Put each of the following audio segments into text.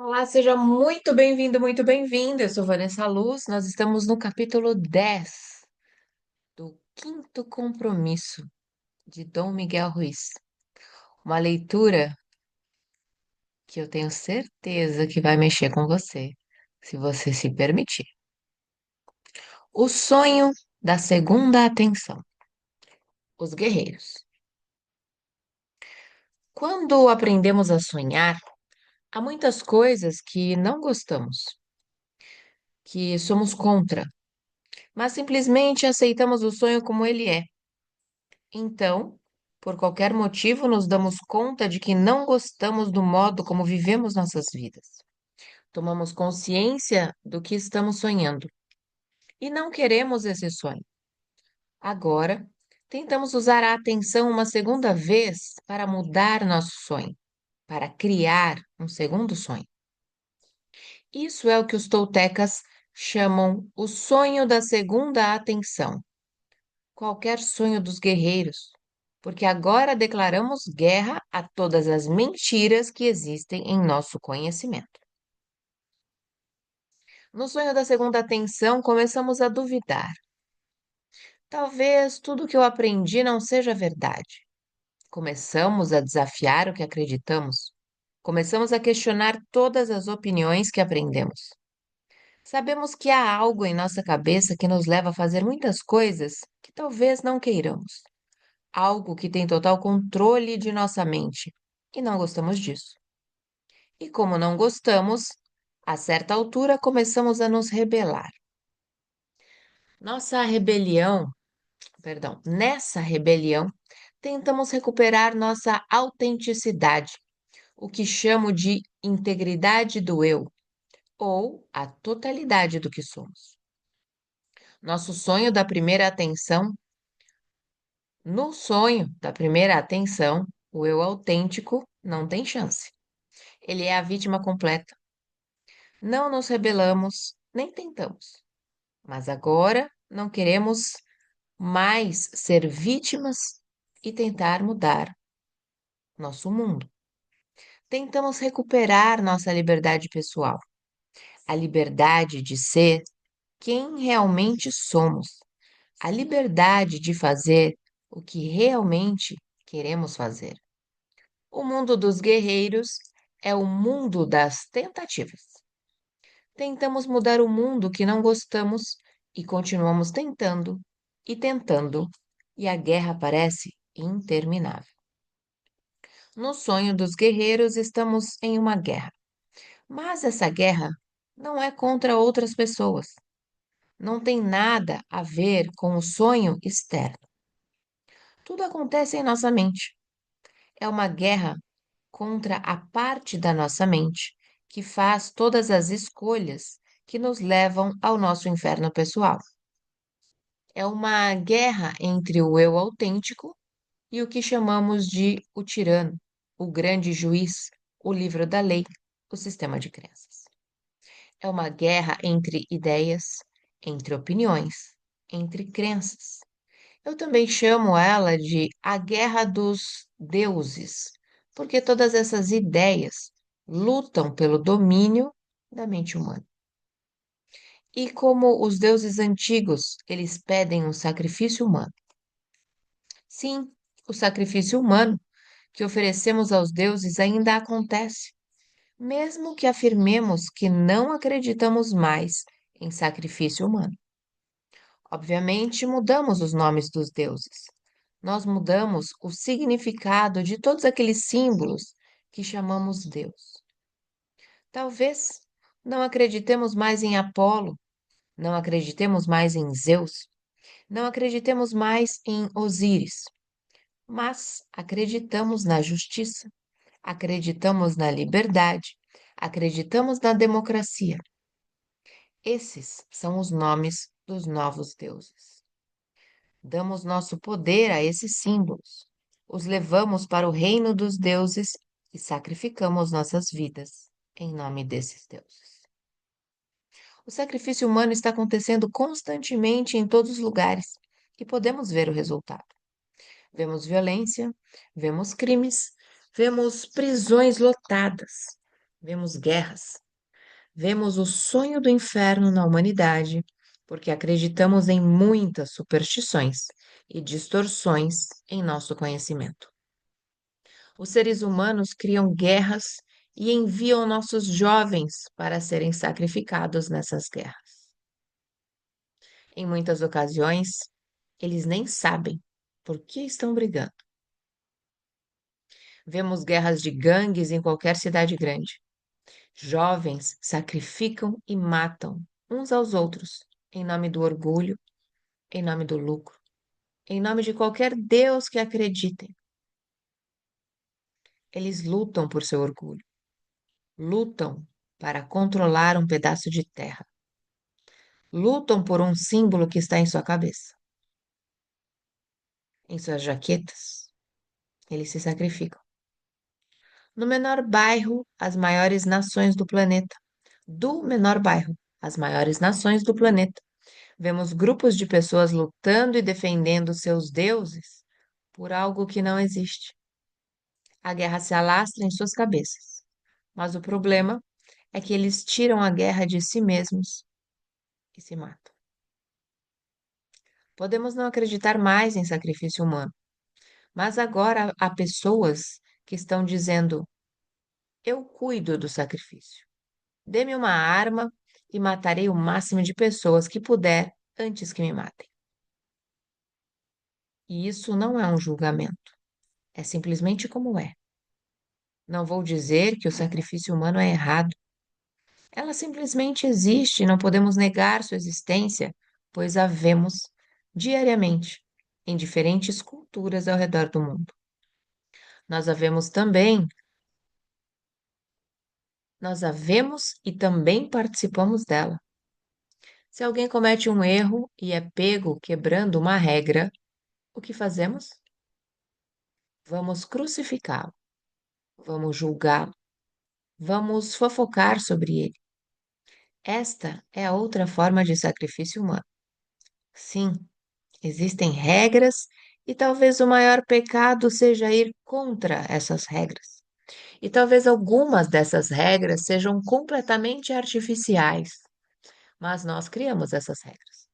Olá, seja muito bem-vindo, muito bem-vinda. Eu sou Vanessa Luz. Nós estamos no capítulo 10 do Quinto Compromisso de Dom Miguel Ruiz. Uma leitura que eu tenho certeza que vai mexer com você, se você se permitir. O sonho da segunda atenção. Os guerreiros. Quando aprendemos a sonhar, há muitas coisas que não gostamos, que somos contra, mas simplesmente aceitamos o sonho como ele é. Então, por qualquer motivo, nos damos conta de que não gostamos do modo como vivemos nossas vidas. Tomamos consciência do que estamos sonhando e não queremos esse sonho. Agora, tentamos usar a atenção uma segunda vez para mudar nosso sonho, para criar um segundo sonho. Isso é o que os toltecas chamam o sonho da segunda atenção. Qualquer sonho dos guerreiros, porque agora declaramos guerra a todas as mentiras que existem em nosso conhecimento. No sonho da segunda atenção, começamos a duvidar. Talvez tudo que eu aprendi não seja verdade. Começamos a desafiar o que acreditamos. Começamos a questionar todas as opiniões que aprendemos. Sabemos que há algo em nossa cabeça que nos leva a fazer muitas coisas que talvez não queiramos. Algo que tem total controle de nossa mente. E não gostamos disso. E como não gostamos, a certa altura começamos a nos rebelar. Nessa rebelião, tentamos recuperar nossa autenticidade, o que chamo de integridade do eu, ou a totalidade do que somos. Nosso sonho da primeira atenção, no sonho da primeira atenção, o eu autêntico não tem chance. Ele é a vítima completa. Não nos rebelamos, nem tentamos. Mas agora não queremos mais ser vítimas e tentar mudar nosso mundo. Tentamos recuperar nossa liberdade pessoal, a liberdade de ser quem realmente somos, a liberdade de fazer o que realmente queremos fazer. O mundo dos guerreiros é o mundo das tentativas. Tentamos mudar o mundo que não gostamos e continuamos tentando e tentando, e a guerra parece interminável. No sonho dos guerreiros, estamos em uma guerra, mas essa guerra não é contra outras pessoas. Não tem nada a ver com o sonho externo. Tudo acontece em nossa mente. É uma guerra contra a parte da nossa mente que faz todas as escolhas que nos levam ao nosso inferno pessoal. É uma guerra entre o eu autêntico e o que chamamos de o tirano, o grande juiz, o livro da lei, o sistema de crenças. É uma guerra entre ideias, entre opiniões, entre crenças. Eu também chamo ela de a guerra dos deuses, porque todas essas ideias lutam pelo domínio da mente humana. E como os deuses antigos, eles pedem um sacrifício humano. Sim, o sacrifício humano que oferecemos aos deuses ainda acontece, mesmo que afirmemos que não acreditamos mais em sacrifício humano. Obviamente, mudamos os nomes dos deuses. Nós mudamos o significado de todos aqueles símbolos que chamamos Deus. Talvez não acreditemos mais em Apolo, não acreditemos mais em Zeus, não acreditemos mais em Osíris, mas acreditamos na justiça, acreditamos na liberdade, acreditamos na democracia. Esses são os nomes dos novos deuses. Damos nosso poder a esses símbolos, os levamos para o reino dos deuses e sacrificamos nossas vidas em nome desses deuses. O sacrifício humano está acontecendo constantemente em todos os lugares e podemos ver o resultado. Vemos violência, vemos crimes, vemos prisões lotadas. Vemos guerras, vemos o sonho do inferno na humanidade, porque acreditamos em muitas superstições e distorções em nosso conhecimento. Os seres humanos criam guerras e enviam nossos jovens para serem sacrificados nessas guerras. Em muitas ocasiões, eles nem sabem por que estão brigando. Vemos guerras de gangues em qualquer cidade grande. Jovens sacrificam e matam uns aos outros em nome do orgulho, em nome do lucro, em nome de qualquer Deus que acreditem. Eles lutam por seu orgulho, lutam para controlar um pedaço de terra, lutam por um símbolo que está em sua cabeça, em suas jaquetas. Eles se sacrificam. No menor bairro, as maiores nações do planeta. Do menor bairro, as maiores nações do planeta. Vemos grupos de pessoas lutando e defendendo seus deuses por algo que não existe. A guerra se alastra em suas cabeças. Mas o problema é que eles tiram a guerra de si mesmos e se matam. Podemos não acreditar mais em sacrifício humano, mas agora há pessoas que estão dizendo: eu cuido do sacrifício. Dê-me uma arma e matarei o máximo de pessoas que puder antes que me matem. E isso não é um julgamento, é simplesmente como é. Não vou dizer que o sacrifício humano é errado. Ela simplesmente existe e não podemos negar sua existência, pois a vemos diariamente em diferentes culturas ao redor do mundo. Nós a vemos também, nós a vemos e também participamos dela. Se alguém comete um erro e é pego quebrando uma regra, o que fazemos? Vamos crucificá-lo, vamos julgá-lo, vamos fofocar sobre ele. Esta é a outra forma de sacrifício humano. Sim, existem regras e talvez o maior pecado seja ir contra essas regras. E talvez algumas dessas regras sejam completamente artificiais, mas nós criamos essas regras.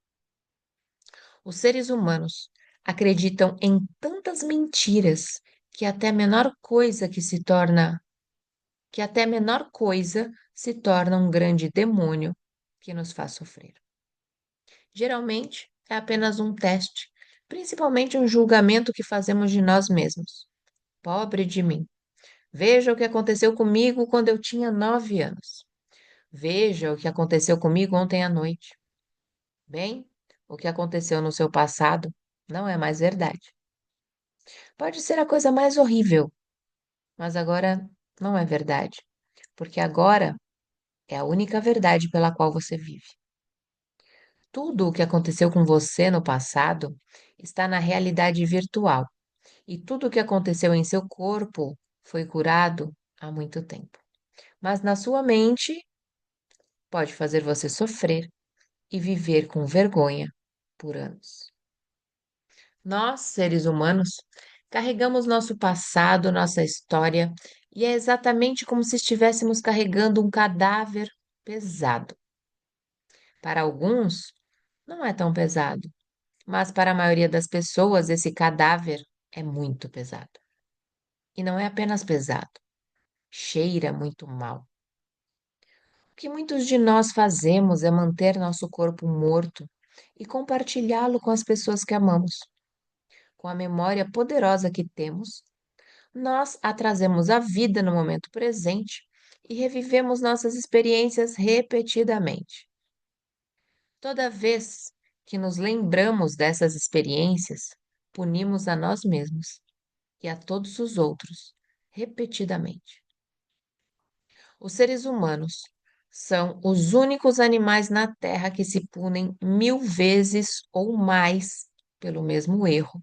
Os seres humanos acreditam em tantas mentiras que até a menor coisa que até a menor coisa se torna um grande demônio que nos faz sofrer. Geralmente é apenas um teste, principalmente um julgamento que fazemos de nós mesmos. Pobre de mim. Veja o que aconteceu comigo quando eu tinha 9 anos. Veja o que aconteceu comigo ontem à noite. Bem, o que aconteceu no seu passado não é mais verdade. Pode ser a coisa mais horrível, mas agora não é verdade, porque agora é a única verdade pela qual você vive. Tudo o que aconteceu com você no passado está na realidade virtual, e tudo o que aconteceu em seu corpo foi curado há muito tempo. Mas na sua mente pode fazer você sofrer e viver com vergonha por anos. Nós, seres humanos, carregamos nosso passado, nossa história, e é exatamente como se estivéssemos carregando um cadáver pesado. Para alguns, não é tão pesado, mas para a maioria das pessoas, esse cadáver é muito pesado. E não é apenas pesado, cheira muito mal. O que muitos de nós fazemos é manter nosso corpo morto e compartilhá-lo com as pessoas que amamos. Com a memória poderosa que temos, nós a trazemos à vida no momento presente e revivemos nossas experiências repetidamente. Toda vez que nos lembramos dessas experiências, punimos a nós mesmos e a todos os outros repetidamente. Os seres humanos são os únicos animais na Terra que se punem 1000 vezes ou mais pelo mesmo erro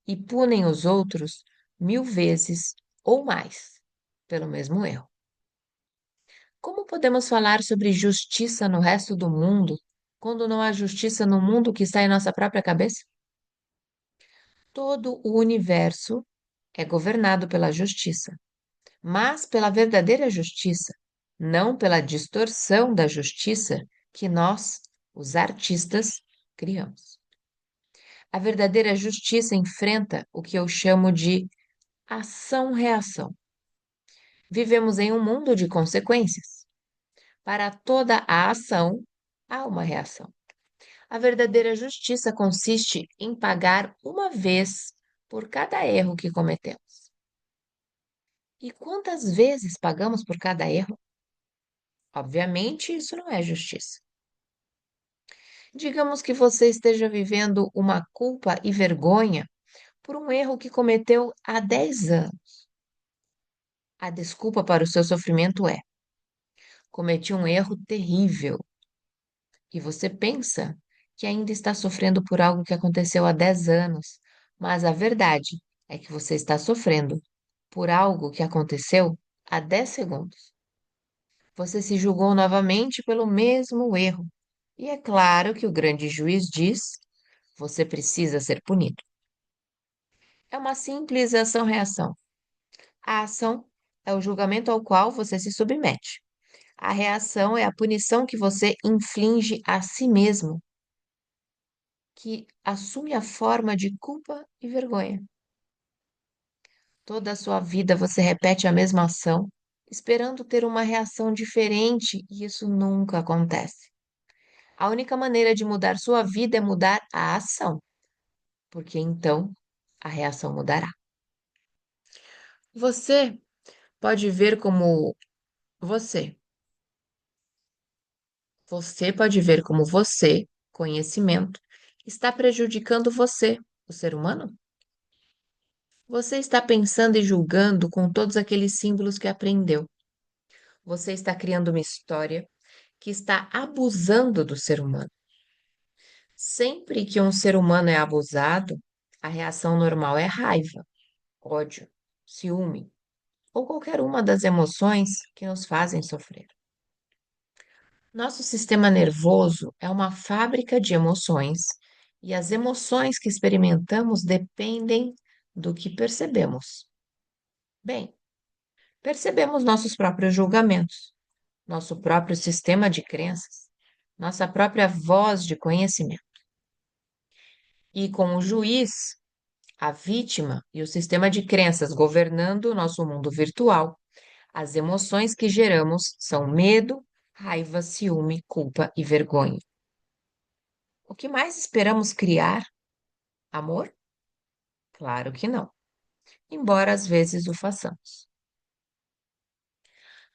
e punem os outros 1000 vezes ou mais pelo mesmo erro. Como podemos falar sobre justiça no resto do mundo quando não há justiça no mundo que está em nossa própria cabeça? Todo o universo é governado pela justiça, mas pela verdadeira justiça. não pela distorção da justiça que nós, os artistas, criamos. A verdadeira justiça enfrenta o que eu chamo de ação-reação. Vivemos em um mundo de consequências. Para toda a ação, há uma reação. A verdadeira justiça consiste em pagar uma vez por cada erro que cometemos. E quantas vezes pagamos por cada erro? Obviamente, isso não é justiça. Digamos que você esteja vivendo uma culpa e vergonha por um erro que cometeu há 10 anos. A desculpa para o seu sofrimento é: cometi um erro terrível. E você pensa que ainda está sofrendo por algo que aconteceu há 10 anos, mas a verdade é que você está sofrendo por algo que aconteceu há 10 segundos. Você se julgou novamente pelo mesmo erro. E é claro que o grande juiz diz: você precisa ser punido. É uma simples ação-reação. A ação é o julgamento ao qual você se submete. A reação é a punição que você inflige a si mesmo, que assume a forma de culpa e vergonha. Toda a sua vida você repete a mesma ação, esperando ter uma reação diferente, e isso nunca acontece. A única maneira de mudar sua vida é mudar a ação, porque então a reação mudará. Você pode ver como você. Você pode ver como você, conhecimento, está prejudicando você, o ser humano? Você está pensando e julgando com todos aqueles símbolos que aprendeu. Você está criando uma história que está abusando do ser humano. Sempre que um ser humano é abusado, a reação normal é raiva, ódio, ciúme ou qualquer uma das emoções que nos fazem sofrer. Nosso sistema nervoso é uma fábrica de emoções e as emoções que experimentamos dependem do que percebemos. Bem, percebemos nossos próprios julgamentos, nosso próprio sistema de crenças, nossa própria voz de conhecimento. E com o juiz, a vítima e o sistema de crenças governando o nosso mundo virtual, as emoções que geramos são medo, raiva, ciúme, culpa e vergonha. O que mais esperamos criar? Amor? Claro que não, embora às vezes o façamos.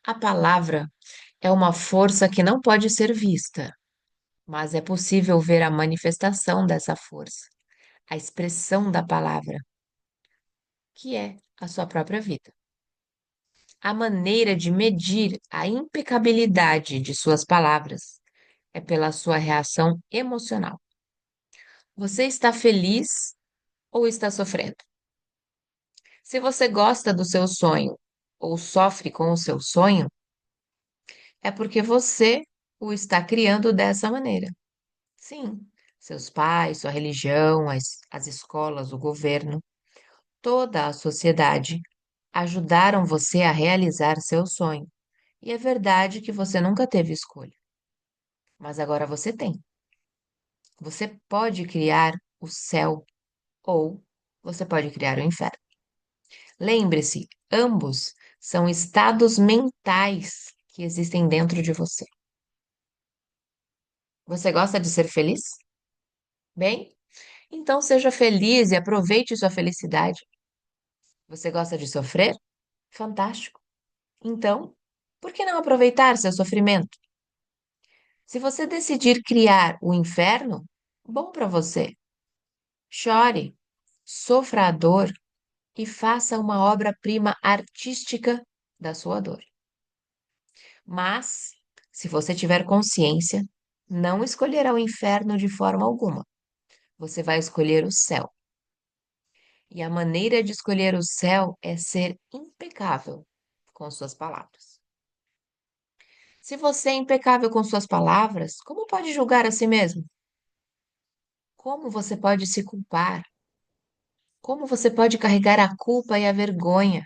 A palavra é uma força que não pode ser vista, mas é possível ver a manifestação dessa força, a expressão da palavra, que é a sua própria vida. A maneira de medir a impecabilidade de suas palavras é pela sua reação emocional. Você está feliz ou está sofrendo? Se você gosta do seu sonho ou sofre com o seu sonho, é porque você o está criando dessa maneira. Sim, seus pais, sua religião, as escolas, o governo, toda a sociedade ajudaram você a realizar seu sonho. E é verdade que você nunca teve escolha, mas agora você tem. Você pode criar o céu ou você pode criar o inferno. Lembre-se, ambos são estados mentais que existem dentro de você. Você gosta de ser feliz? Bem, então seja feliz e aproveite sua felicidade. Você gosta de sofrer? Fantástico. Então, por que não aproveitar seu sofrimento? Se você decidir criar o inferno, bom para você. Chore, sofra a dor e faça uma obra-prima artística da sua dor. Mas, se você tiver consciência, não escolherá o inferno de forma alguma. Você vai escolher o céu. E a maneira de escolher o céu é ser impecável com suas palavras. Se você é impecável com suas palavras, como pode julgar a si mesmo? Como você pode se culpar? Como você pode carregar a culpa e a vergonha?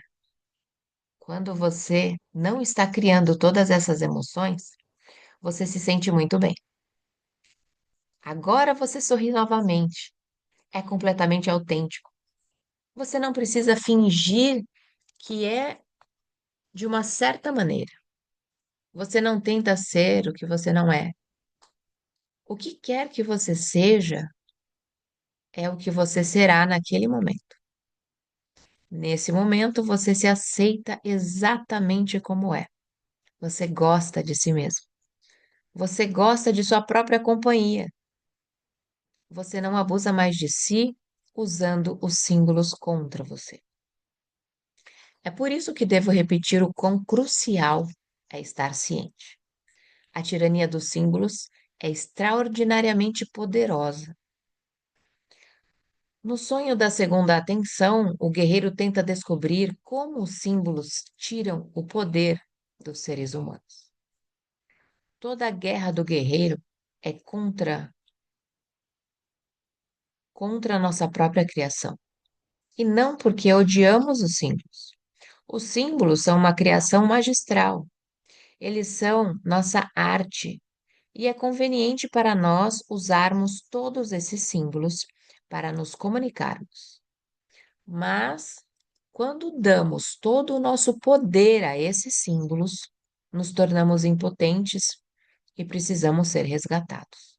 Quando você não está criando todas essas emoções, você se sente muito bem. Agora você sorri novamente. É completamente autêntico. Você não precisa fingir que é de uma certa maneira. Você não tenta ser o que você não é. O que quer que você seja é o que você será naquele momento. Nesse momento, você se aceita exatamente como é. Você gosta de si mesmo. Você gosta de sua própria companhia. Você não abusa mais de si usando os símbolos contra você. É por isso que devo repetir o quão crucial é estar ciente. A tirania dos símbolos é extraordinariamente poderosa. No sonho da segunda atenção, o guerreiro tenta descobrir como os símbolos tiram o poder dos seres humanos. Toda a guerra do guerreiro é contra a nossa própria criação. E não porque odiamos os símbolos. Os símbolos são uma criação magistral. Eles são nossa arte. E é conveniente para nós usarmos todos esses símbolos para nos comunicarmos. Mas, quando damos todo o nosso poder a esses símbolos, nos tornamos impotentes e precisamos ser resgatados.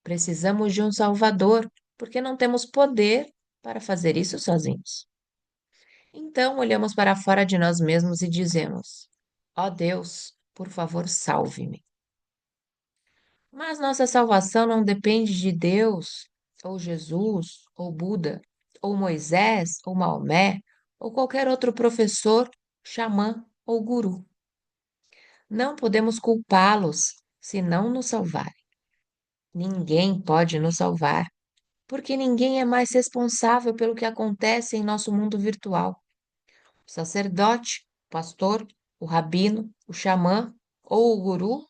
Precisamos de um Salvador, porque não temos poder para fazer isso sozinhos. Então, olhamos para fora de nós mesmos e dizemos: Ó Deus, por favor, salve-me. Mas nossa salvação não depende de Deus, ou Jesus, ou Buda, ou Moisés, ou Maomé, ou qualquer outro professor, xamã ou guru. Não podemos culpá-los se não nos salvarem. Ninguém pode nos salvar, porque ninguém é mais responsável pelo que acontece em nosso mundo virtual. O sacerdote, o pastor, o rabino, o xamã ou o guru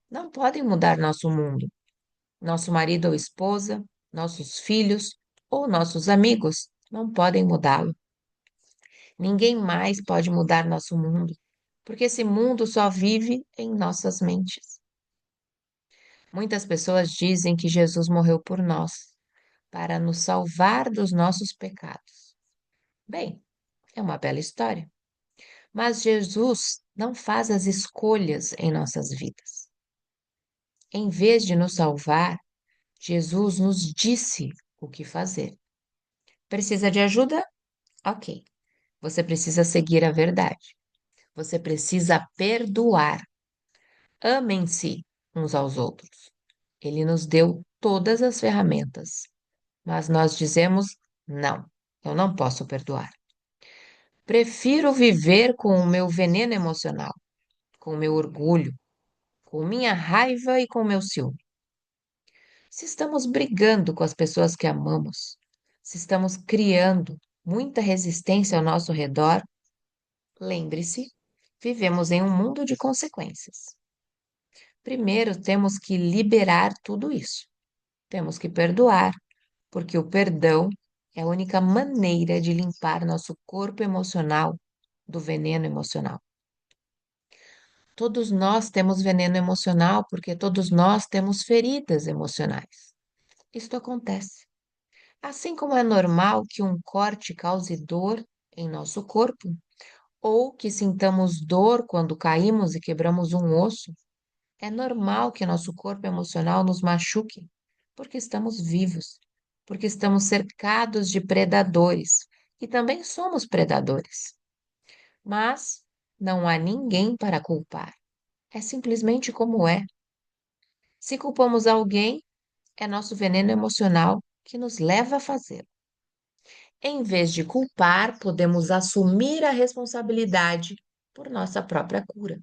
não podem mudar nosso mundo. Nosso marido ou esposa, nossos filhos ou nossos amigos não podem mudá-lo. Ninguém mais pode mudar nosso mundo, porque esse mundo só vive em nossas mentes. Muitas pessoas dizem que Jesus morreu por nós, para nos salvar dos nossos pecados. Bem, é uma bela história, mas Jesus não faz as escolhas em nossas vidas. Em vez de nos salvar, Jesus nos disse o que fazer. Precisa de ajuda? Ok. Você precisa seguir a verdade. Você precisa perdoar. Amem-se uns aos outros. Ele nos deu todas as ferramentas, mas nós dizemos: não, eu não posso perdoar. Prefiro viver com o meu veneno emocional, com o meu orgulho, com minha raiva e com o meu ciúme. Se estamos brigando com as pessoas que amamos, se estamos criando muita resistência ao nosso redor, lembre-se, vivemos em um mundo de consequências. Primeiro, temos que liberar tudo isso. Temos que perdoar, porque o perdão é a única maneira de limpar nosso corpo emocional do veneno emocional. Todos nós temos veneno emocional porque todos nós temos feridas emocionais. Isto acontece. Assim como é normal que um corte cause dor em nosso corpo, ou que sintamos dor quando caímos e quebramos um osso, é normal que nosso corpo emocional nos machuque, porque estamos vivos, porque estamos cercados de predadores e também somos predadores. Mas não há ninguém para culpar. É simplesmente como é. Se culpamos alguém, é nosso veneno emocional que nos leva a fazer. Em vez de culpar, podemos assumir a responsabilidade por nossa própria cura.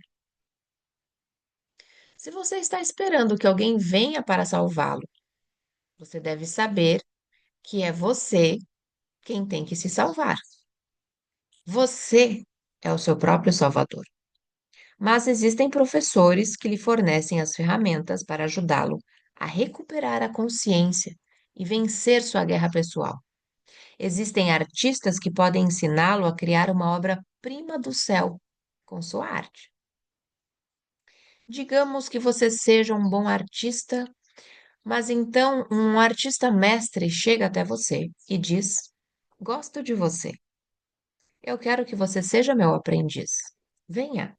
Se você está esperando que alguém venha para salvá-lo, você deve saber que é você quem tem que se salvar. Você é o seu próprio salvador. Mas existem professores que lhe fornecem as ferramentas para ajudá-lo a recuperar a consciência e vencer sua guerra pessoal. Existem artistas que podem ensiná-lo a criar uma obra-prima do céu. com sua arte. Digamos que você seja um bom artista, mas então um artista mestre chega até você e diz: Gosto de você. Eu quero que você seja meu aprendiz. Venha,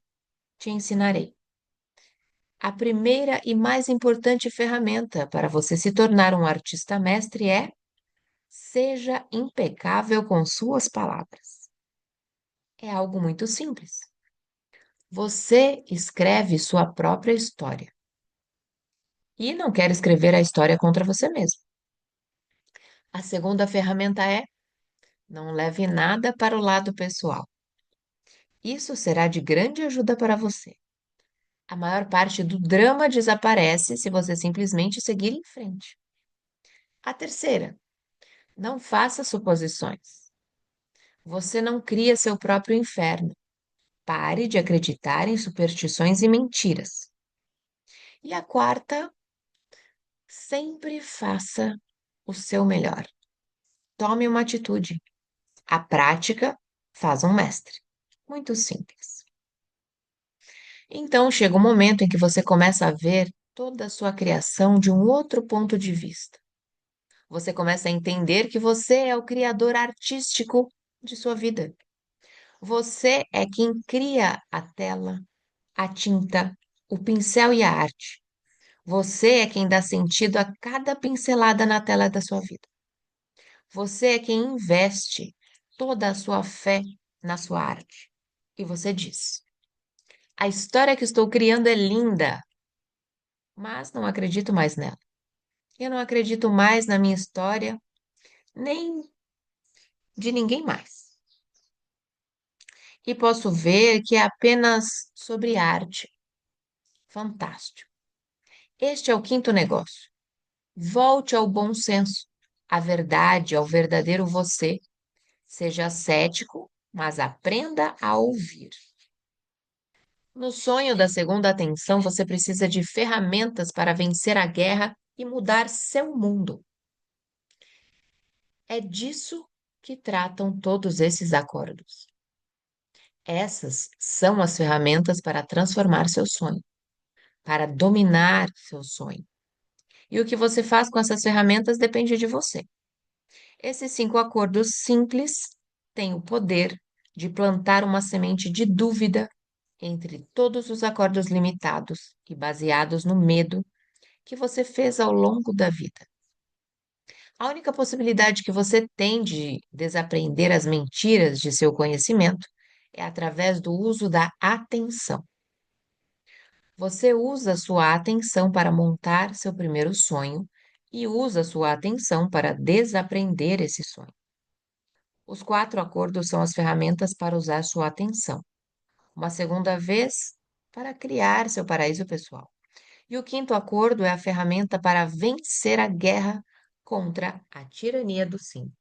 te ensinarei. A primeira e mais importante ferramenta para você se tornar um artista mestre é: seja impecável com suas palavras. É algo muito simples. Você escreve sua própria história e não quer escrever a história contra você mesmo. A segunda ferramenta é: não leve nada para o lado pessoal. Isso será de grande ajuda para você. A maior parte do drama desaparece se você simplesmente seguir em frente. A terceira, não faça suposições. Você não cria seu próprio inferno. Pare de acreditar em superstições e mentiras. E a quarta, sempre faça o seu melhor. Tome uma atitude. A prática faz um mestre. Muito simples. Então chega um momento em que você começa a ver toda a sua criação de um outro ponto de vista. Você começa a entender que você é o criador artístico de sua vida. Você é quem cria a tela, a tinta, o pincel e a arte. Você é quem dá sentido a cada pincelada na tela da sua vida. Você é quem investe toda a sua fé na sua arte. E você diz: a história que estou criando é linda, mas não acredito mais nela. Eu não acredito mais na minha história, nem de ninguém mais. E posso ver que é apenas sobre arte. Fantástico. Este é o quinto negócio. Volte ao bom senso, à verdade, ao verdadeiro você. Seja cético, mas aprenda a ouvir. No sonho da segunda atenção, você precisa de ferramentas para vencer a guerra e mudar seu mundo. É disso que tratam todos esses acordos. Essas são as ferramentas para transformar seu sonho, para dominar seu sonho. E o que você faz com essas ferramentas depende de você. Esses 5 acordos simples têm o poder de plantar uma semente de dúvida entre todos os acordos limitados e baseados no medo que você fez ao longo da vida. A única possibilidade que você tem de desaprender as mentiras de seu conhecimento é através do uso da atenção. Você usa sua atenção para montar seu primeiro sonho e usa sua atenção para desaprender esse sonho. Os 4 acordos são as ferramentas para usar sua atenção. Uma segunda vez, para criar seu paraíso pessoal. E o quinto acordo é a ferramenta para vencer a guerra contra a tirania do sim.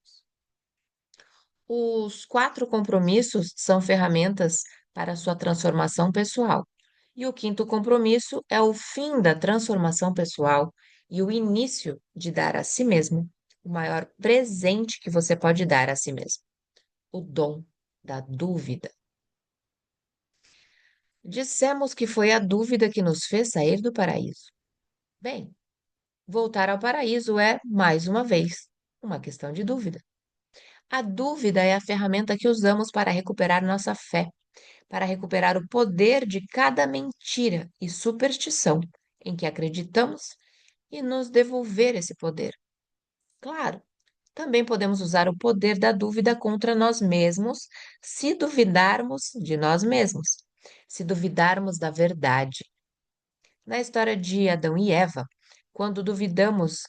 Os 4 compromissos são ferramentas para sua transformação pessoal. E o quinto compromisso é o fim da transformação pessoal e o início de dar a si mesmo o maior presente que você pode dar a si mesmo: o dom da dúvida. Dissemos que foi a dúvida que nos fez sair do paraíso. Bem, voltar ao paraíso é, mais uma vez, uma questão de dúvida. A dúvida é a ferramenta que usamos para recuperar nossa fé, para recuperar o poder de cada mentira e superstição em que acreditamos e nos devolver esse poder. Claro, também podemos usar o poder da dúvida contra nós mesmos se duvidarmos de nós mesmos, se duvidarmos da verdade. Na história de Adão e Eva, quando duvidamos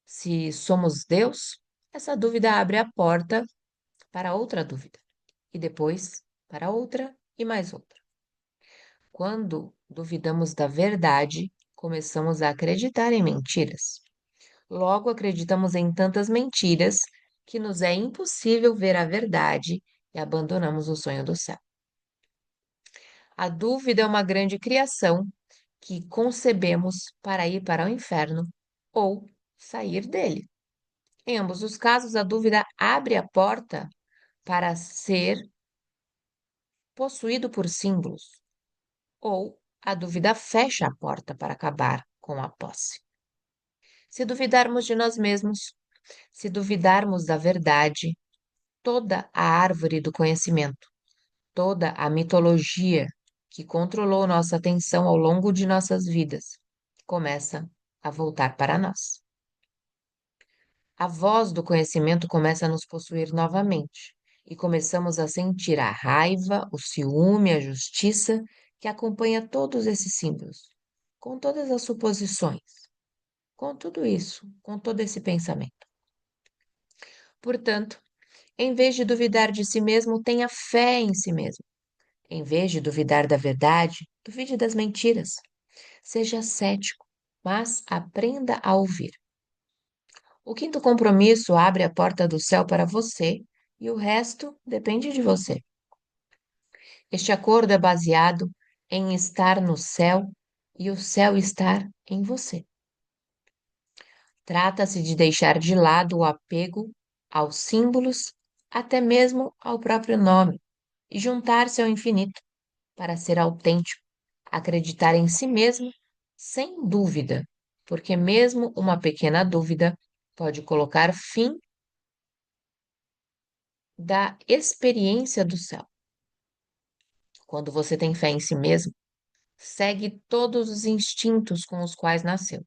se somos Deus, essa dúvida abre a porta para outra dúvida, e depois para outra e mais outra. Quando duvidamos da verdade, começamos a acreditar em mentiras. Logo, acreditamos em tantas mentiras que nos é impossível ver a verdade e abandonamos o sonho do céu. A dúvida é uma grande criação que concebemos para ir para o inferno ou sair dele. Em ambos os casos, a dúvida abre a porta para ser possuído por símbolos, ou a dúvida fecha a porta para acabar com a posse. Se duvidarmos de nós mesmos, se duvidarmos da verdade, toda a árvore do conhecimento, toda a mitologia que controlou nossa atenção ao longo de nossas vidas começa a voltar para nós. A voz do conhecimento começa a nos possuir novamente e começamos a sentir a raiva, o ciúme, a justiça que acompanha todos esses símbolos, com todas as suposições, com tudo isso, com todo esse pensamento. Portanto, em vez de duvidar de si mesmo, tenha fé em si mesmo. Em vez de duvidar da verdade, duvide das mentiras. Seja cético, mas aprenda a ouvir. O quinto compromisso abre a porta do céu para você e o resto depende de você. Este acordo é baseado em estar no céu e o céu estar em você. Trata-se de deixar de lado o apego aos símbolos, até mesmo ao próprio nome, e juntar-se ao infinito para ser autêntico, acreditar em si mesmo sem dúvida, porque mesmo uma pequena dúvida pode colocar fim da experiência do céu. Quando você tem fé em si mesmo, segue todos os instintos com os quais nasceu.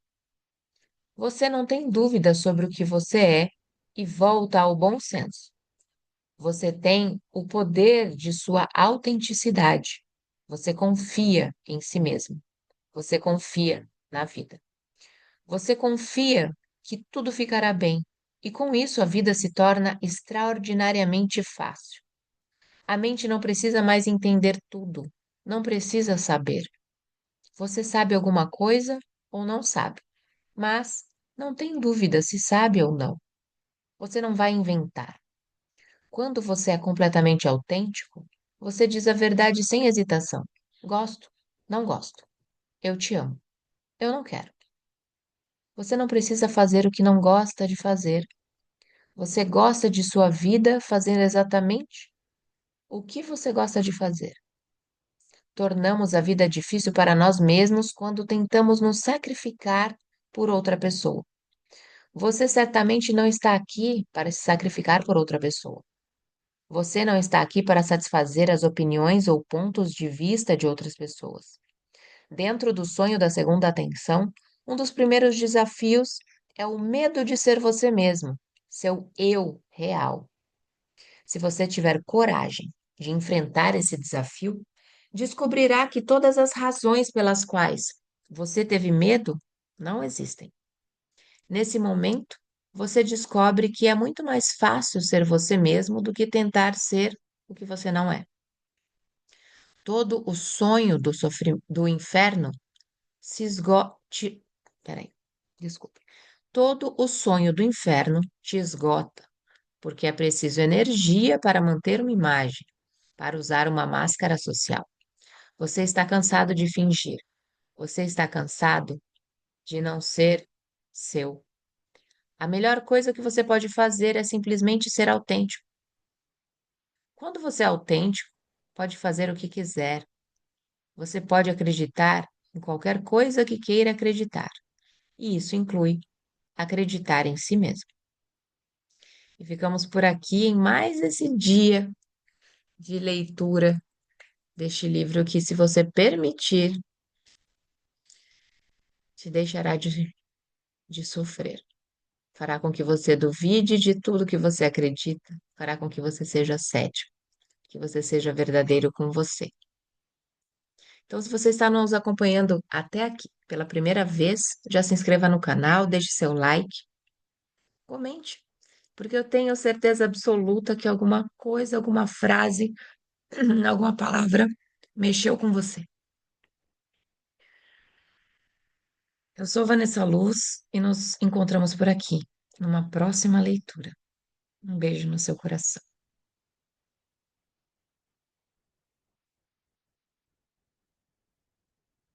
Você não tem dúvida sobre o que você é e volta ao bom senso. Você tem o poder de sua autenticidade. Você confia em si mesmo. Você confia na vida. Você confia que tudo ficará bem. E com isso a vida se torna extraordinariamente fácil. A mente não precisa mais entender tudo. Não precisa saber. Você sabe alguma coisa ou não sabe, mas não tem dúvida se sabe ou não. Você não vai inventar. Quando você é completamente autêntico, você diz a verdade sem hesitação. Gosto, não gosto. Eu te amo. Eu não quero. Você não precisa fazer o que não gosta de fazer. Você gosta de sua vida fazendo exatamente o que você gosta de fazer. Tornamos a vida difícil para nós mesmos quando tentamos nos sacrificar por outra pessoa. Você certamente não está aqui para se sacrificar por outra pessoa. Você não está aqui para satisfazer as opiniões ou pontos de vista de outras pessoas. Dentro do sonho da segunda atenção, um dos primeiros desafios é o medo de ser você mesmo, seu eu real. Se você tiver coragem de enfrentar esse desafio, descobrirá que todas as razões pelas quais você teve medo não existem. Nesse momento, você descobre que é muito mais fácil ser você mesmo do que tentar ser o que você não é. Todo o sonho do inferno se esgota. Peraí, desculpe. Todo o sonho do inferno te esgota, porque é preciso energia para manter uma imagem, para usar uma máscara social. Você está cansado de fingir. Você está cansado de não ser seu. A melhor coisa que você pode fazer é simplesmente ser autêntico. Quando você é autêntico, pode fazer o que quiser. Você pode acreditar em qualquer coisa que queira acreditar. E isso inclui acreditar em si mesmo. E ficamos por aqui em mais esse dia de leitura deste livro que, se você permitir, te deixará de sofrer. Fará com que você duvide de tudo que você acredita, fará com que você seja cético, que você seja verdadeiro com você. Então, se você está nos acompanhando até aqui pela primeira vez, já se inscreva no canal, deixe seu like, comente, porque eu tenho certeza absoluta que alguma coisa, alguma frase, alguma palavra mexeu com você. Eu sou Vanessa Luz e nos encontramos por aqui, numa próxima leitura. Um beijo no seu coração.